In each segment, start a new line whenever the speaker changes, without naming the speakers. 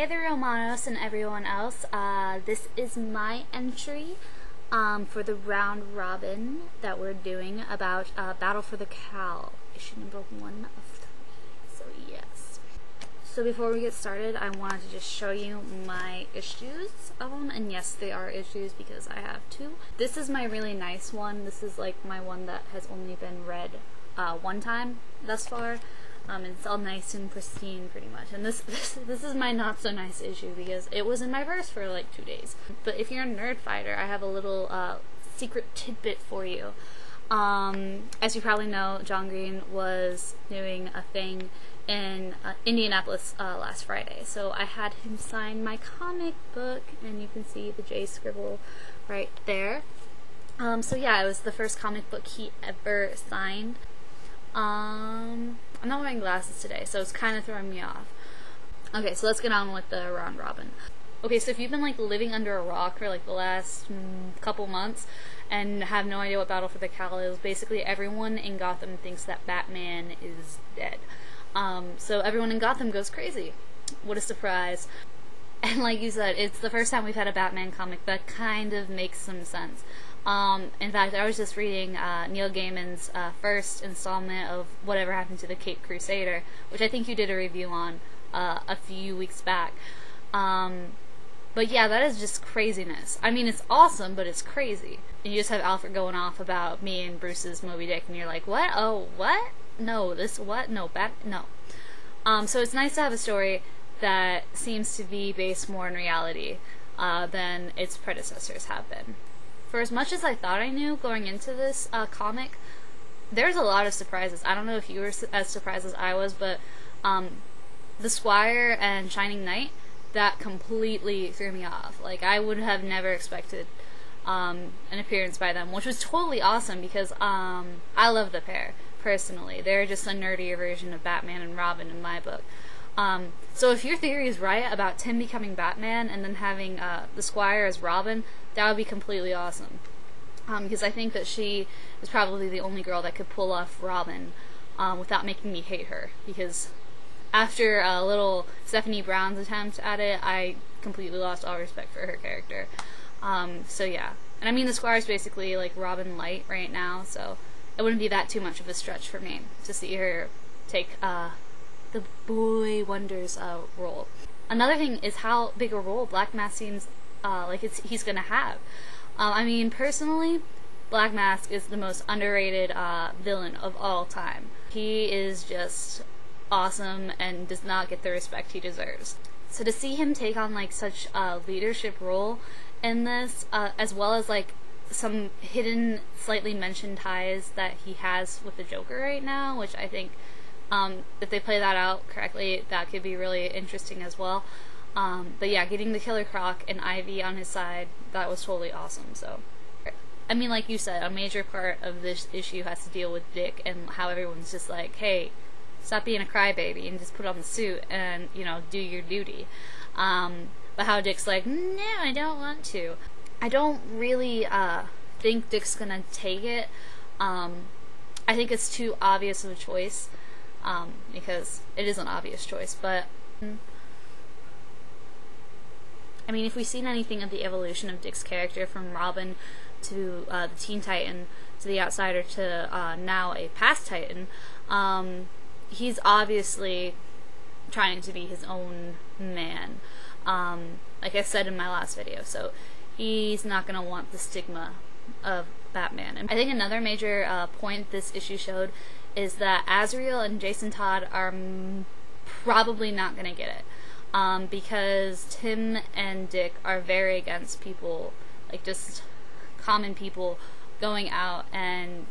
Hey Therealmanos and everyone else. This is my entry for the round robin that we're doing about Battle for the Cowl, issue number 1 of 3. So yes. So before we get started, I wanted to just show you my issues of them, and yes, they are issues because I have 2. This is my really nice one. This is like my one that has only been read one time thus far. And it's all nice and pristine pretty much. And this is my not so nice issue because it was in my verse for like 2 days. But if you're a nerd fighter, I have a little secret tidbit for you. As you probably know, John Green was doing a thing in Indianapolis last Friday. So I had him sign my comic book, and you can see the J scribble right there. So yeah, it was the first comic book he ever signed. I'm not wearing glasses today, so it's kind of throwing me off. Okay, so let's get on with the round robin. Okay, so if you've been like living under a rock for like the last couple months and have no idea what Battle for the Cowl is, basically everyone in Gotham thinks that Batman is dead. So everyone in Gotham goes crazy. What a surprise. And like you said, it's the first time we've had a Batman comic that kind of makes some sense. In fact, I was just reading Neil Gaiman's first installment of Whatever Happened to the Caped Crusader, which I think you did a review on a few weeks back. But yeah, that is just craziness. I mean, it's awesome, but it's crazy. And you just have Alfred going off about me and Bruce's Moby Dick, and you're like, what? Oh, what? No, this, what? No, no. So it's nice to have a story that seems to be based more in reality than its predecessors have been. For as much as I thought I knew going into this comic, there's a lot of surprises. I don't know if you were as surprised as I was, but the Squire and Shining Knight, that completely threw me off. Like, I would have never expected an appearance by them, which was totally awesome because I love the pair, personally. They're just a nerdier version of Batman and Robin in my book. So if your theory is right about Tim becoming Batman and then having the Squire as Robin, that would be completely awesome. Because I think that she is probably the only girl that could pull off Robin without making me hate her. Because after a little Stephanie Brown's attempt at it, I completely lost all respect for her character. So yeah. And I mean, the Squire's basically like Robin Light right now, so it wouldn't be that too much of a stretch for me to see her take the Boy Wonders role. Another thing is how big a role Black Mask seems like he's gonna have. I mean, personally, Black Mask is the most underrated villain of all time. He is just awesome and does not get the respect he deserves. So to see him take on like such a leadership role in this, as well as like some hidden, slightly mentioned ties that he has with the Joker right now, which I think if they play that out correctly, that could be really interesting as well. But yeah, getting the Killer Croc and Ivy on his side, that was totally awesome. So, I mean, like you said, a major part of this issue has to deal with Dick and how everyone's just like, hey, stop being a crybaby and just put on the suit and, you know, do your duty. But how Dick's like, no, I don't want to. I don't really think Dick's gonna take it. I think it's too obvious of a choice. Because it is an obvious choice, but I mean, if we've seen anything of the evolution of Dick's character from Robin to the Teen Titan to the Outsider to now a past Titan, he's obviously trying to be his own man, like I said in my last video, so he's not going to want the stigma of Batman. And I think another major point this issue showed is that Azrael and Jason Todd are probably not going to get it. Because Tim and Dick are very against people, like just common people, going out and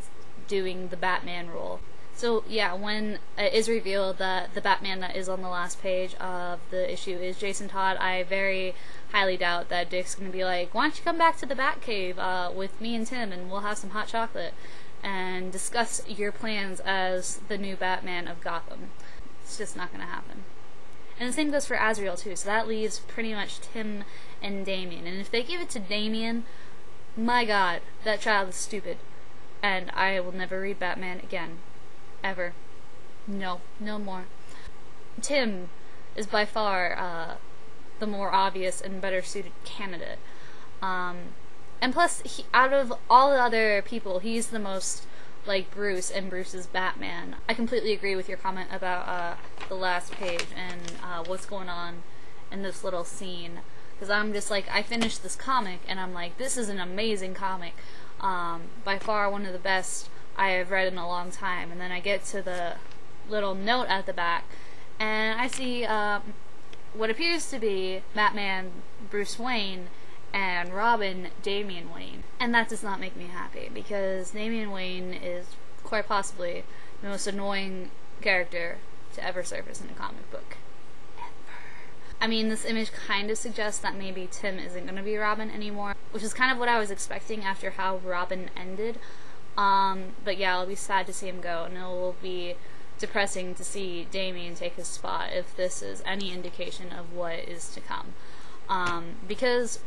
doing the Batman role. So yeah, when it is revealed that the Batman that is on the last page of the issue is Jason Todd, I very highly doubt that Dick's going to be like, why don't you come back to the Batcave with me and Tim and we'll have some hot chocolate and discuss your plans as the new Batman of Gotham. It's just not going to happen. And the same goes for Azrael too, so that leaves pretty much Tim and Damian. And if they give it to Damian, my god, that child is stupid. And I will never read Batman again. Ever. No. No more. Tim is by far the more obvious and better suited candidate. And plus, out of all the other people, he's the most like Bruce, and Bruce is Batman. I completely agree with your comment about the last page and what's going on in this little scene. Because I'm just like, I finished this comic, and I'm like, this is an amazing comic. By far one of the best I have read in a long time. And then I get to the little note at the back, and I see what appears to be Batman Bruce Wayne and Robin Damian Wayne. And that does not make me happy, because Damian Wayne is quite possibly the most annoying character to ever surface in a comic book. I mean, this image kind of suggests that maybe Tim isn't going to be Robin anymore, which is kind of what I was expecting after how Robin ended. But yeah, I'll be sad to see him go, and it will be depressing to see Damian take his spot if this is any indication of what is to come. Because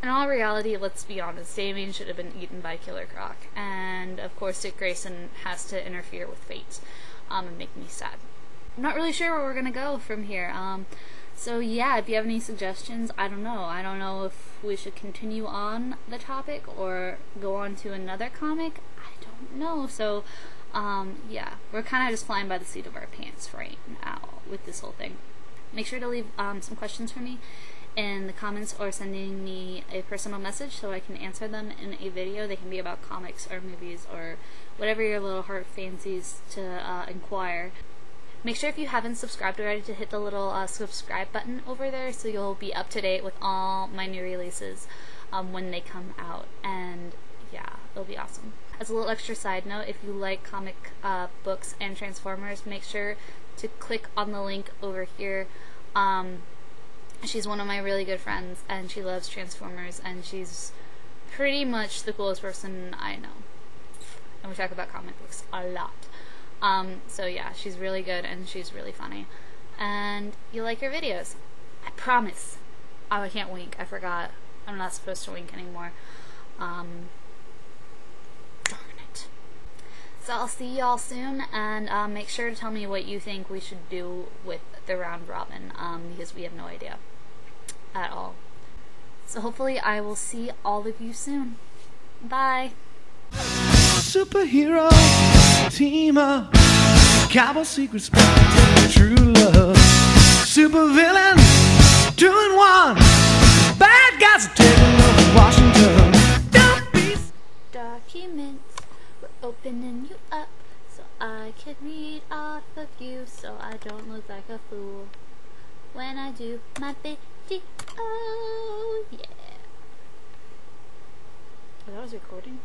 in all reality, let's be honest, Damian should have been eaten by Killer Croc, and of course Dick Grayson has to interfere with fate and make me sad. I'm not really sure where we're going to go from here. So yeah, if you have any suggestions, I don't know. I don't know if we should continue on the topic or go on to another comic. I don't know. So yeah, we're kind of just flying by the seat of our pants right now with this whole thing. Make sure to leave some questions for me in the comments, or sending me a personal message so I can answer them in a video. They can be about comics or movies or whatever your little heart fancies to inquire. Make sure if you haven't subscribed already to hit the little subscribe button over there, so you'll be up to date with all my new releases when they come out. And yeah, it'll be awesome. As a little extra side note, if you like comic books and Transformers, make sure to click on the link over here. She's one of my really good friends, and she loves Transformers, and she's pretty much the coolest person I know. And we talk about comic books a lot. So yeah, she's really good, and she's really funny. And you'll like her videos. I promise. Oh, I can't wink. I forgot. I'm not supposed to wink anymore. Darn it. So I'll see y'all soon, and make sure to tell me what you think we should do with the round robin, because we have no idea at all. So hopefully I will see all of you soon. Bye.
Superhero team up, cowboy secret spy, true love, super villain, 2 in 1, bad guys are taking over Washington. Don't be
Documents, we're opening you up so I can read off of you, so I don't look like a fool when I do my video. Yeah. Oh, that was recording?